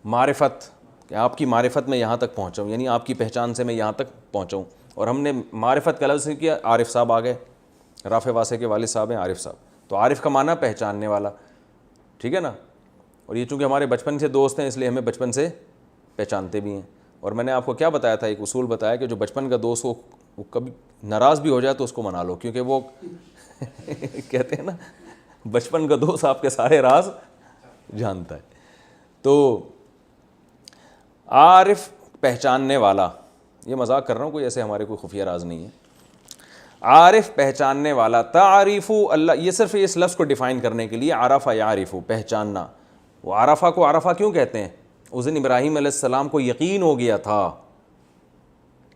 معرفت, کہ آپ کی معرفت میں یہاں تک پہنچاؤں, یعنی آپ کی پہچان سے میں یہاں تک پہنچاؤں. اور ہم نے معرفت کا لفظ سے کیا, عارف صاحب آ گئے, رافع واسع کے والد صاحب ہیں عارف صاحب, تو عارف کا معنی پہچاننے والا, ٹھیک ہے نا. اور یہ چونکہ ہمارے بچپن سے دوست ہیں اس لیے ہمیں بچپن سے پہچانتے بھی ہیں. اور میں نے آپ کو کیا بتایا تھا, ایک اصول بتایا کہ جو بچپن کا دوست ہو وہ کبھی ناراض بھی ہو جائے تو اس کو منا لو, کیونکہ وہ کہتے ہیں نا بچپن کا دوست آپ کے سارے راز جانتا ہے. تو عارف پہچاننے والا, یہ مذاق کر رہا ہوں, کوئی ایسے ہمارے کوئی خفیہ راز نہیں ہے. عارف پہچاننے والا. تعریف اللہ, یہ صرف اس لفظ کو ڈیفائن کرنے کے لیے, عرف یعرف پہچاننا. وہ عرفہ کو عرفہ کیوں کہتے ہیں؟ اس دن ابراہیم علیہ السلام کو یقین ہو گیا تھا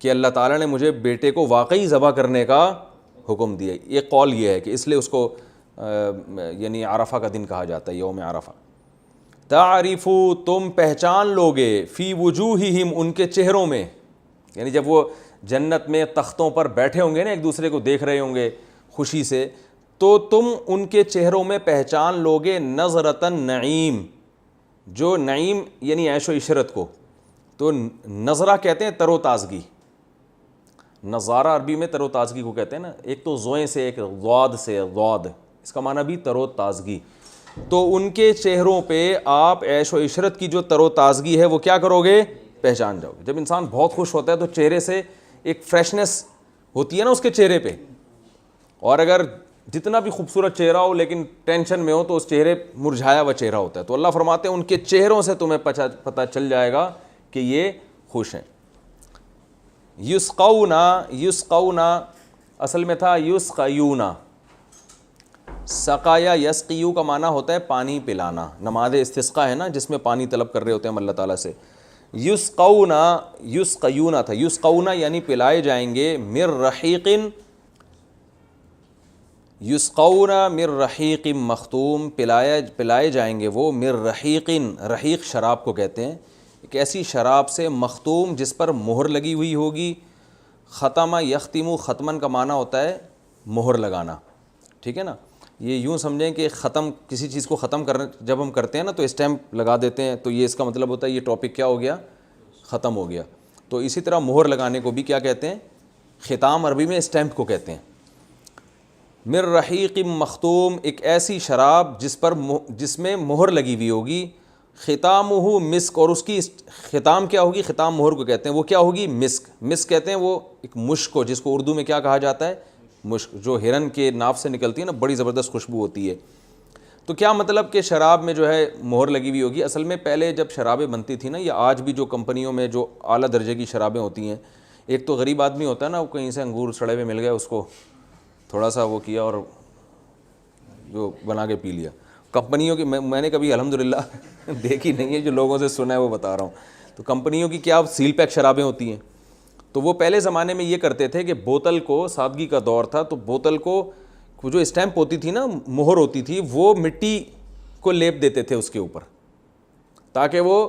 کہ اللہ تعالیٰ نے مجھے بیٹے کو واقعی ذبح کرنے کا حکم دیا. یہ قول یہ ہے کہ اس لیے اس کو یعنی عرفہ کا دن کہا جاتا ہے, یوم عرفہ. تعریفو, تم پہچان لوگے, فی وجوہہم, ان کے چہروں میں, یعنی جب وہ جنت میں تختوں پر بیٹھے ہوں گے نا, ایک دوسرے کو دیکھ رہے ہوں گے خوشی سے, تو تم ان کے چہروں میں پہچان لوگے نظرۃ النعیم, جو نعیم یعنی عیش و عشرت کو. تو نظرہ کہتے ہیں تر و تازگی, نظارہ عربی میں تر و تازگی کو کہتے ہیں نا, ایک تو زوئیں سے, ایک ضاد سے, ضاد اس کا معنی بھی تر و تازگی. تو ان کے چہروں پہ آپ عیش و عشرت کی جو تر و تازگی ہے وہ کیا کرو گے؟ پہچان جاؤ گے. جب انسان بہت خوش ہوتا ہے تو چہرے سے ایک فریشنس ہوتی ہے نا اس کے چہرے پہ, اور اگر جتنا بھی خوبصورت چہرہ ہو لیکن ٹینشن میں ہو تو اس چہرے مرجھایا ہوا چہرہ ہوتا ہے. تو اللہ فرماتے ہیں ان کے چہروں سے تمہیں پتہ چل جائے گا کہ یہ خوش ہیں. یسقونا اصل میں تھا یسقیونا, سقایا یسقیو کا معنی ہوتا ہے پانی پلانا. نماز استسقاء ہے نا جس میں پانی طلب کر رہے ہوتے ہیں اللہ تعالیٰ سے. یسقیونا تھا, یسقونا یعنی پلائے جائیں گے, من رحیق, یسقونا من رحیق مختوم, پلائے جائیں گے وہ, من رحیق, رحیق شراب کو کہتے ہیں, ایک ایسی شراب سے, مختوم جس پر مہر لگی ہوئی ہوگی. ختم یختم, ختمن کا معنی ہوتا ہے مہر لگانا, ٹھیک ہے نا. یہ یوں سمجھیں کہ ختم, کسی چیز کو ختم کرنے جب ہم کرتے ہیں نا تو اسٹیمپ لگا دیتے ہیں, تو یہ اس کا مطلب ہوتا ہے یہ ٹاپک کیا ہو گیا؟ ختم ہو گیا. تو اسی طرح مہر لگانے کو بھی کیا کہتے ہیں؟ ختام عربی میں اسٹیمپ کو کہتے ہیں. من رحیق مختوم, ایک ایسی شراب جس میں مہر لگی ہوئی ہوگی. ختامہ مسک, اور اس کی ختام کیا ہوگی؟ ختام مہر کو کہتے ہیں, وہ کیا ہوگی؟ مسک. مسک کہتے ہیں وہ ایک مشک کو, جس کو اردو میں کیا کہا جاتا ہے؟ مشک, جو ہرن کے ناف سے نکلتی ہے نا, بڑی زبردست خوشبو ہوتی ہے. تو کیا مطلب کہ شراب میں جو ہے مہر لگی ہوئی ہوگی. اصل میں پہلے جب شرابیں بنتی تھیں نا, یا آج بھی جو کمپنیوں میں جو اعلیٰ درجے کی شرابیں ہوتی ہیں, ایک تو غریب آدمی ہوتا ہے نا, وہ کہیں سے انگور سڑے ہوئے مل گئے, اس کو تھوڑا سا وہ کیا اور جو بنا کے پی لیا. کمپنیوں کی میں نے کبھی الحمدللہ دیکھی نہیں ہے, جو لوگوں سے سنا ہے وہ بتا رہا ہوں. تو کمپنیوں کی کیا سیل پیک شرابیں ہوتی ہیں, تو وہ پہلے زمانے میں یہ کرتے تھے کہ بوتل کو, سادگی کا دور تھا تو بوتل کو جو اسٹیمپ ہوتی تھی نا, مہر ہوتی تھی, وہ مٹی کو لیپ دیتے تھے اس کے اوپر, تاکہ وہ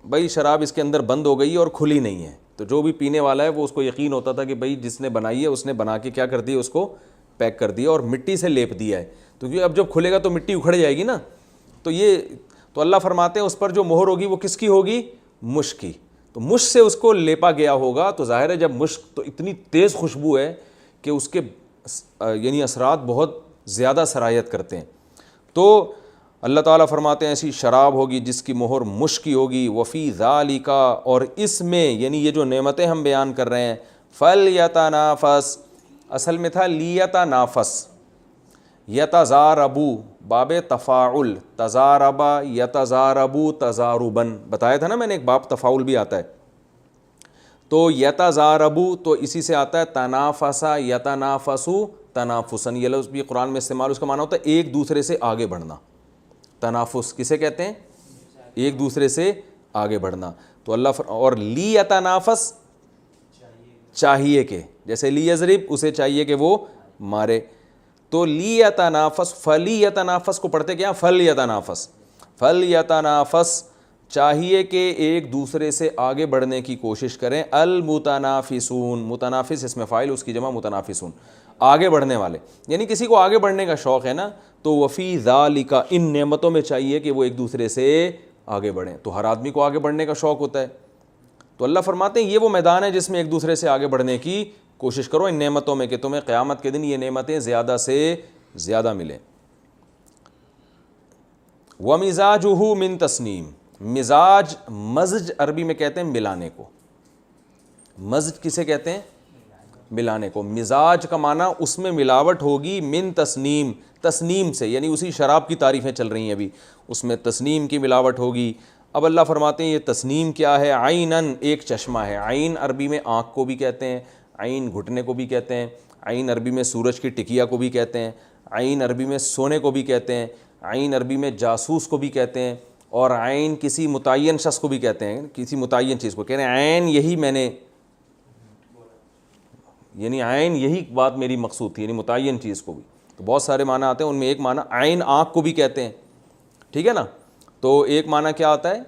بھائی شراب اس کے اندر بند ہو گئی اور کھلی نہیں ہے, تو جو بھی پینے والا ہے وہ اس کو یقین ہوتا تھا کہ بھائی جس نے بنائی ہے اس نے بنا کے کیا کر دیا, اس کو پیک کر دیا اور مٹی سے لیپ دیا ہے. تو کیونکہ اب جب کھلے گا تو مٹی اکھڑ جائے گی نا, تو اللہ فرماتے ہیں اس پر جو مہر ہوگی وہ کس کی ہوگی؟ مشک کی. تو مشک سے اس کو لیپا گیا ہوگا. تو ظاہر ہے جب مشک, تو اتنی تیز خوشبو ہے کہ اس کے یعنی اثرات بہت زیادہ سرایت کرتے ہیں. تو اللہ تعالیٰ فرماتے ہیں ایسی شراب ہوگی جس کی مہر مشک کی ہوگی. وفی ذالک, اور اس میں یعنی یہ جو نعمتیں ہم بیان کر رہے ہیں, فلیتنافس, اصل میں تھا لیتنافس, یتزاربو, باب تفاعل، تزاربا یتزاربو تزاربن، بتایا تھا نا میں نے، ایک باب تفاعل بھی آتا ہے. تو یتزاربو تو اسی سے آتا ہے تنافسا یتنافسو تنافسن، یہ لفظ بھی قرآن میں استعمال، اس کا معنی ہوتا ہے ایک دوسرے سے آگے بڑھنا. تنافس کسے کہتے ہیں؟ ایک دوسرے سے آگے بڑھنا. تو اللہ اور لی یتنافس چاہیے کہ، جیسے لی یضرب اسے چاہیے کہ وہ مارے. تو لی یتنافس، فلی یتنافس کو پڑھتے کیا؟ فل یتنافس. فل یتنافس چاہیے کہ ایک دوسرے سے آگے بڑھنے کی کوشش کریں. المتنافسون، متنافس اس میں فاعل، اس کی جمع متنافسون، آگے بڑھنے والے. یعنی کسی کو آگے بڑھنے کا شوق ہے نا، تو وفی ذالک، ان نعمتوں میں چاہیے کہ وہ ایک دوسرے سے آگے بڑھیں. تو ہر آدمی کو آگے بڑھنے کا شوق ہوتا ہے. تو اللہ فرماتے ہیں یہ وہ میدان ہے جس میں ایک دوسرے سے آگے بڑھنے کی کوشش کرو ان نعمتوں میں، کہ تمہیں قیامت کے دن یہ نعمتیں زیادہ سے زیادہ ملیں. وَمِزَاجُهُ مِن تسنیم، مزاج، مزج عربی میں کہتے ہیں ملانے کو. مزج کسے کہتے ہیں؟ ملانے کو. مزاج کا معنی اس میں ملاوٹ ہوگی، من تسنیم، تسنیم سے، یعنی اسی شراب کی تعریفیں چل رہی ہیں ابھی، اس میں تسنیم کی ملاوٹ ہوگی. اب اللہ فرماتے ہیں یہ تسنیم کیا ہے؟ عینن، ایک چشمہ ہے. عین عربی میں آنکھ کو بھی کہتے ہیں، عین گھٹنے کو بھی کہتے ہیں، عین عربی میں سورج کی ٹکیا کو بھی کہتے ہیں، عین عربی میں سونے کو بھی کہتے ہیں، عین عربی میں جاسوس کو بھی کہتے ہیں، اور عین کسی متعین شخص کو بھی کہتے ہیں، کسی متعین چیز کو کہہ رہے ہیں عین یہی میں نے، یعنی عین یہی بات میری مقصود تھی، یعنی متعین چیز کو بھی. تو بہت سارے معنی آتے ہیں، ان میں ایک معنی عین آنکھ کو بھی کہتے ہیں، ٹھیک ہے نا. تو ایک معنی کیا آتا ہے؟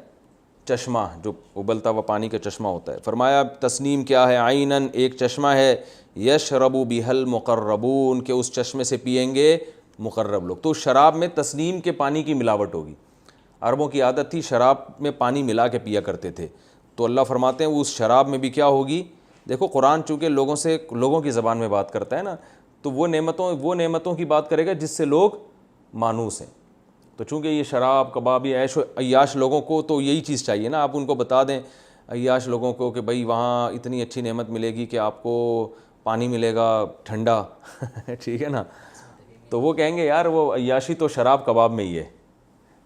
چشمہ، جو ابلتا ہوا پانی کا چشمہ ہوتا ہے. فرمایا تسنیم کیا ہے؟ عینن، ایک چشمہ ہے، یشرب بہ المقربون، کہ اس چشمے سے پئیں گے مقرب لوگ. تو شراب میں تسنیم کے پانی کی ملاوٹ ہوگی. عربوں کی عادت تھی شراب میں پانی ملا کے پیا کرتے تھے. تو اللہ فرماتے ہیں وہ اس شراب میں بھی کیا ہوگی. دیکھو قرآن چونکہ لوگوں کی زبان میں بات کرتا ہے نا، تو وہ نعمتوں کی بات کرے گا جس سے لوگ مانوس ہیں. تو چونکہ یہ شراب، کبابی، عیش و عیاش لوگوں کو تو یہی چیز چاہیے نا. آپ ان کو بتا دیں عیاش لوگوں کو کہ بھائی وہاں اتنی اچھی نعمت ملے گی کہ آپ کو پانی ملے گا ٹھنڈا ٹھیک ہے نا، تو وہ کہیں گے یار وہ عیاشی تو شراب کباب میں ہی ہے.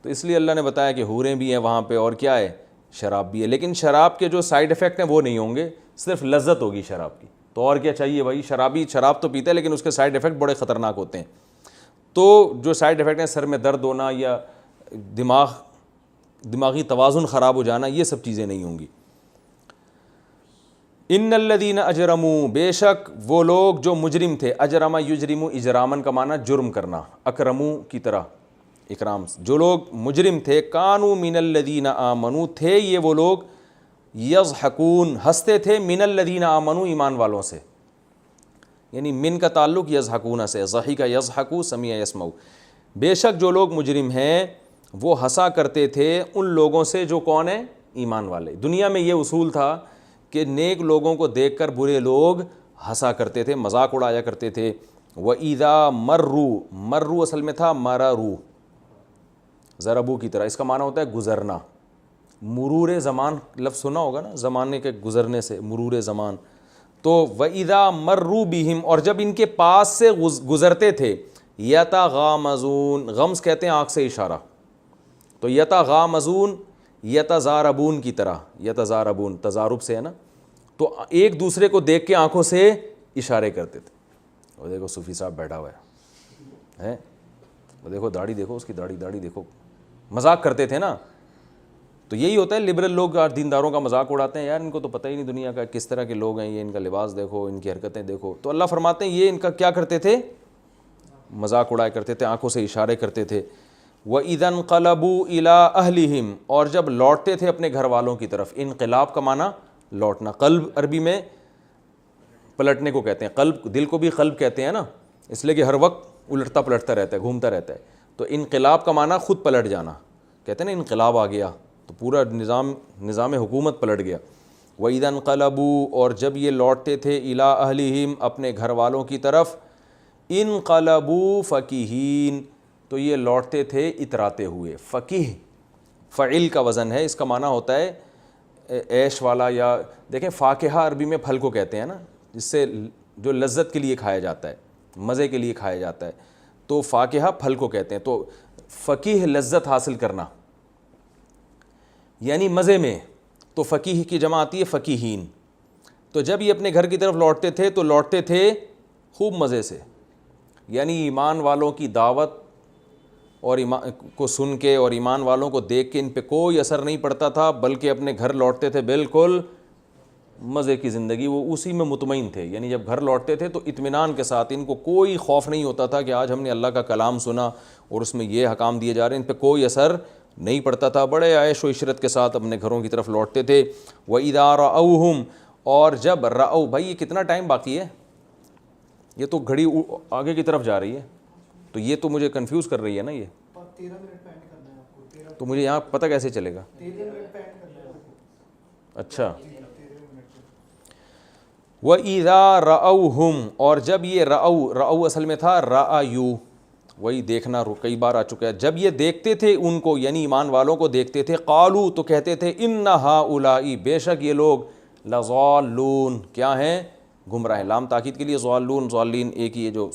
تو اس لیے اللہ نے بتایا کہ حوریں بھی ہیں وہاں پہ، اور کیا ہے، شراب بھی ہے. لیکن شراب کے جو سائیڈ افیکٹ ہیں وہ نہیں ہوں گے، صرف لذت ہوگی شراب کی. تو اور کیا چاہیے بھائی، شراب تو پیتا ہے لیکن اس کے سائیڈ افیکٹ بڑے خطرناک ہوتے ہیں. تو جو سائیڈ افیکٹ ہیں، سر میں درد ہونا یا دماغی توازن خراب ہو جانا، یہ سب چیزیں نہیں ہوں گی. ان الذین اجرموا، بے شک وہ لوگ جو مجرم تھے. اجرم یجرم، اجرامن کا معنی جرم کرنا، اکرمو کی طرح اکرام. جو لوگ مجرم تھے، کانوا من الذین آمنوا، تھے یہ وہ لوگ، یضحکون، ہنستے تھے، من الذین آمنوا، ایمان والوں سے. یعنی من کا تعلق یضحکون سے، ضحک یضحکو، سمیع یسمعو. بے شک جو لوگ مجرم ہیں وہ ہنسا کرتے تھے ان لوگوں سے جو کون ہیں؟ ایمان والے. دنیا میں یہ اصول تھا کہ نیک لوگوں کو دیکھ کر برے لوگ ہنسا کرتے تھے، مذاق اڑایا کرتے تھے. وَإِذَا مروا اصل میں تھا مرروا، ضربو کی طرح. اس کا معنی ہوتا ہے گزرنا. مرور زمان لفظ سنا ہوگا نا، زمانے کے گزرنے سے، مرور زمان. تو وَإِذَا مَرُّوا بِهِمْ، اور جب ان کے پاس سے گزرتے تھے، یتغامزون، غمز کہتے ہیں آنکھ سے اشارہ. تو یتغامزون، یتزاربون کی طرح، یتزاربون تزارب سے ہے نا. تو ایک دوسرے کو دیکھ کے آنکھوں سے اشارے کرتے تھے. وہ دیکھو صوفی صاحب بیٹھا ہوا ہے، وہ دیکھو داڑھی دیکھو اس کی، داڑھی دیکھو. مذاق کرتے تھے نا. تو یہی ہوتا ہے، لبرل لوگ دینداروں کا مذاق اڑاتے ہیں، یار ان کو تو پتہ ہی نہیں دنیا کا کس طرح کے لوگ ہیں، یہ ان کا لباس دیکھو، ان کی حرکتیں دیکھو. تو اللہ فرماتے ہیں یہ ان کا کیا کرتے تھے؟ مذاق اڑایا کرتے تھے، آنکھوں سے اشارے کرتے تھے. وَإِذَا انْقَلَبُوا إِلَىٰ أَهْلِهِمْ، اور جب لوٹتے تھے اپنے گھر والوں کی طرف. انقلاب کا معنی لوٹنا. قلب عربی میں پلٹنے کو کہتے ہیں. قلب، دل کو بھی قلب کہتے ہیں نا، اس لیے کہ ہر وقت الٹتا پلٹتا رہتا ہے، گھومتا رہتا ہے. تو انقلاب کا معنی خود پلٹ جانا. کہتے ہیں نا انقلاب آ گیا تو پورا نظام حکومت پلٹ گیا. وَإِذَا انْقَلَبُوا، اور جب یہ لوٹتے تھے، إِلَىٰ أَهْلِهِمْ، اپنے گھر والوں کی طرف. انقلبوا فَكِهِينَ، تو یہ لوٹتے تھے اتراتے ہوئے. فقیہ فعل کا وزن ہے، اس کا معنی ہوتا ہے عیش والا. یا دیکھیں فاکہہ عربی میں پھل کو کہتے ہیں نا، جس سے جو لذت کے لیے کھایا جاتا ہے، مزے کے لیے کھایا جاتا ہے. تو فاکہہ پھل کو کہتے ہیں. تو فقیہ لذت حاصل کرنا یعنی مزے میں, تو فقیہ کی جمع آتی ہے فقیہین. تو جب یہ اپنے گھر کی طرف لوٹتے تھے تو لوٹتے تھے خوب مزے سے, یعنی ایمان والوں کی دعوت اور ایمان کو سن کے اور ایمان والوں کو دیکھ کے ان پہ کوئی اثر نہیں پڑتا تھا, بلکہ اپنے گھر لوٹتے تھے بالکل مزے کی زندگی, وہ اسی میں مطمئن تھے. یعنی جب گھر لوٹتے تھے تو اطمینان کے ساتھ, ان کو کوئی خوف نہیں ہوتا تھا کہ آج ہم نے اللہ کا کلام سنا اور اس میں یہ احکام دیے جا رہے ہیں, ان پہ کوئی اثر نہیں پڑتا تھا. بڑے عیش و عشرت کے ساتھ اپنے گھروں کی طرف لوٹتے تھے. وَإِذَا رَأَوْهُمْ, اور جب رأو, بھائی یہ کتنا ٹائم باقی ہے, یہ تو گھڑی آگے کی طرف جا رہی ہے, تو یہ تو مجھے کنفیوز کر رہی ہے نا, یہ 13 منٹ پہ اینڈ کرنا ہے آپ کو. تو مجھے یہاں پتہ کیسے چلے گا؟ 13 منٹ پہ اینڈ کرنا ہے آپ کو. اچھا. وَإِذَا رَأَوْهُمْ, اور جب یہ رأو اصل میں تھا رأیو, وہی دیکھنا کئی بار آ چکا ہے. جب یہ دیکھتے تھے ان کو, یعنی ایمان والوں کو دیکھتے تھے, قالو, تو کہتے تھے ان ہؤلاء, بے شک یہ لوگ, لضالون, کیا ہیں, گمراہ. لام تاکید کے لیے, ضالون ضالین ایک ہی ہے جو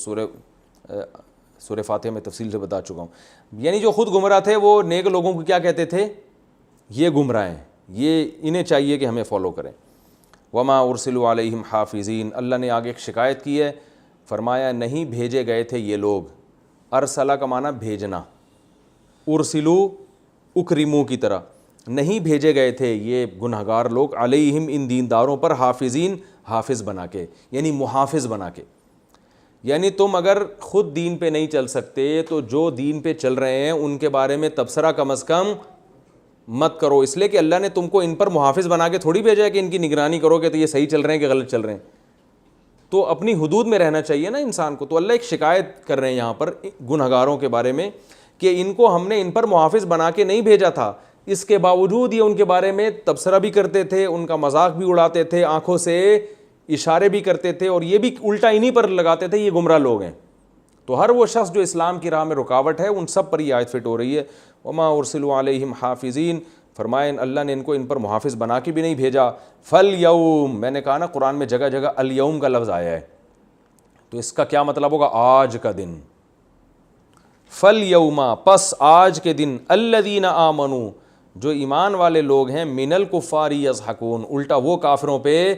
سورہ فاتحہ میں تفصیل سے بتا چکا ہوں. یعنی جو خود گمراہ تھے وہ نیک لوگوں کو کیا کہتے تھے, یہ گمراہ ہیں, یہ انہیں چاہیے کہ ہمیں فالو کریں. وما ارسلوا علیہم حافظین, اللہ نے آگے ایک شکایت کی ہے, فرمایا نہیں بھیجے گئے تھے یہ لوگ. ارسلہ کا معنی بھیجنا, ارسلو اکرمو کی طرح, نہیں بھیجے گئے تھے یہ گنہگار لوگ, علیہم ان دینداروں پر, حافظین حافظ بنا کے, یعنی محافظ بنا کے. یعنی تم اگر خود دین پہ نہیں چل سکتے تو جو دین پہ چل رہے ہیں ان کے بارے میں تبصرہ کم از کم مت کرو, اس لیے کہ اللہ نے تم کو ان پر محافظ بنا کے تھوڑی بھیجا ہے کہ ان کی نگرانی کرو کہ تو یہ صحیح چل رہے ہیں کہ غلط چل رہے ہیں. تو اپنی حدود میں رہنا چاہیے نا انسان کو. تو اللہ ایک شکایت کر رہے ہیں یہاں پر گنہگاروں کے بارے میں کہ ان کو ہم نے ان پر محافظ بنا کے نہیں بھیجا تھا, اس کے باوجود یہ ان کے بارے میں تبصرہ بھی کرتے تھے, ان کا مذاق بھی اڑاتے تھے, آنکھوں سے اشارے بھی کرتے تھے, اور یہ بھی الٹا انہی پر لگاتے تھے یہ گمراہ لوگ ہیں. تو ہر وہ شخص جو اسلام کی راہ میں رکاوٹ ہے ان سب پر یہ آیت فٹ ہو رہی ہے. وما ارسلوا علیہم حافظین, فرمائے اللہ نے ان پر محافظ بنا کے بھی نہیں بھیجا. فالیوم, میں نے کہا نا قرآن میں جگہ جگہ الیوم کا لفظ آیا ہے, تو اس کا کیا مطلب ہوگا, آج کا دن. فالیوم, پس آج کے دن, الذین آمنوا, جو ایمان والے لوگ ہیں, من الکفار یضحکون, الٹا وہ کافروں پہ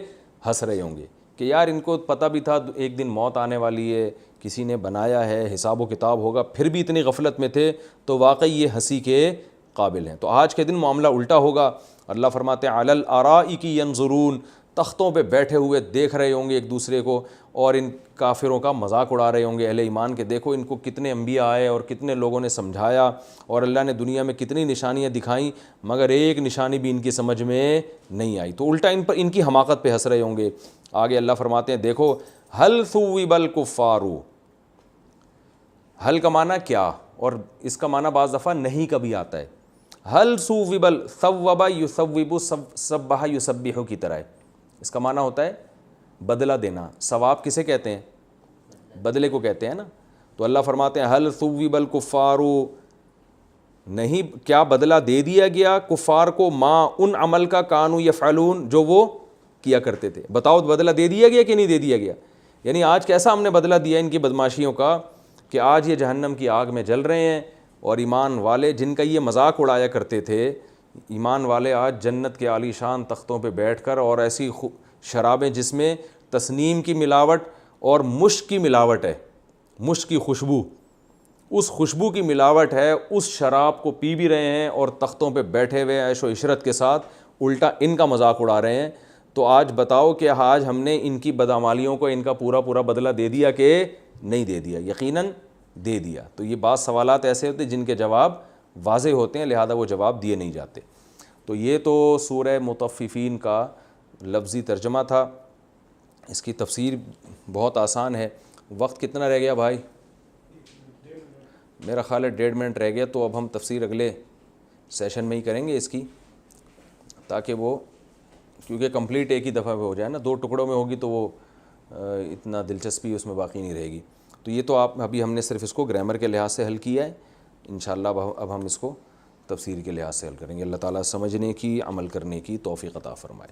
ہنس رہے ہوں گے کہ یار ان کو پتہ بھی تھا ایک دن موت آنے والی ہے, کسی نے بنایا ہے, حساب و کتاب ہوگا, پھر بھی اتنی غفلت میں تھے, تو واقعی یہ ہنسی کے قابل ہیں. تو آج کے دن معاملہ الٹا ہوگا. اللہ فرماتے ہیں علی الارائک ینظرون, تختوں پہ بیٹھے ہوئے دیکھ رہے ہوں گے ایک دوسرے کو, اور ان کافروں کا مذاق اڑا رہے ہوں گے اہل ایمان کے. دیکھو ان کو کتنے انبیاء آئے اور کتنے لوگوں نے سمجھایا, اور اللہ نے دنیا میں کتنی نشانیاں دکھائیں, مگر ایک نشانی بھی ان کی سمجھ میں نہیں آئی. تو الٹا ان کی حماقت پہ ہنس رہے ہوں گے. آگے اللہ فرماتے ہیں دیکھو, حل ثوب الکفار, حل کا معنی کیا, اور اس کا معنی بعض دفعہ نہیں کا بھی آتا ہے. حل ثوب, ثوب یثوب, سبح یسبح کی طرح ہے. اس کا معنی ہوتا ہے بدلہ دینا. ثواب کسے کہتے ہیں, بدلے کو کہتے ہیں نا. تو اللہ فرماتے ہیں حل ثوب الکفار, نہیں کیا بدلہ دے دیا گیا کفار کو, ما ان عمل کا, کانوا یفعلون, جو وہ کیا کرتے تھے. بتاؤ بدلہ دے دیا گیا کہ نہیں دے دیا گیا. یعنی آج کیسا ہم نے بدلہ دیا ان کی بدماشیوں کا کہ آج یہ جہنم کی آگ میں جل رہے ہیں, اور ایمان والے جن کا یہ مذاق اڑایا کرتے تھے, ایمان والے آج جنت کے عالی شان تختوں پہ بیٹھ کر, اور ایسی شرابیں جس میں تسنیم کی ملاوٹ اور مشک کی ملاوٹ ہے, مشک کی خوشبو, اس خوشبو کی ملاوٹ ہے, اس شراب کو پی بھی رہے ہیں اور تختوں پہ بیٹھے ہوئے عیش و عشرت کے ساتھ الٹا ان کا مذاق اڑا رہے ہیں. تو آج بتاؤ کہ آج ہم نے ان کی بدعمالیوں کو ان کا پورا بدلہ دے دیا کہ نہیں دے دیا؟ یقیناً دے دیا. تو یہ بعض سوالات ایسے ہوتے ہیں جن کے جواب واضح ہوتے ہیں, لہذا وہ جواب دیے نہیں جاتے. تو یہ تو سورہ مطففین کا لفظی ترجمہ تھا. اس کی تفسیر بہت آسان ہے. وقت کتنا رہ گیا بھائی؟ میرا خیال ہے 1.5 منٹ رہ گیا. تو اب ہم تفسیر اگلے سیشن میں ہی کریں گے اس کی, تاکہ وہ کیونکہ کمپلیٹ ایک ہی دفعہ میں ہو جائے نا. 2 ٹکڑوں میں ہوگی تو وہ اتنا دلچسپی اس میں باقی نہیں رہے گی. تو یہ تو ابھی ہم نے صرف اس کو گرامر کے لحاظ سے حل کیا ہے. انشاءاللہ اب ہم اس کو تفسیر کے لحاظ سے حل کریں گے. اللہ تعالیٰ سمجھنے کی, عمل کرنے کی توفیق عطا فرمائے.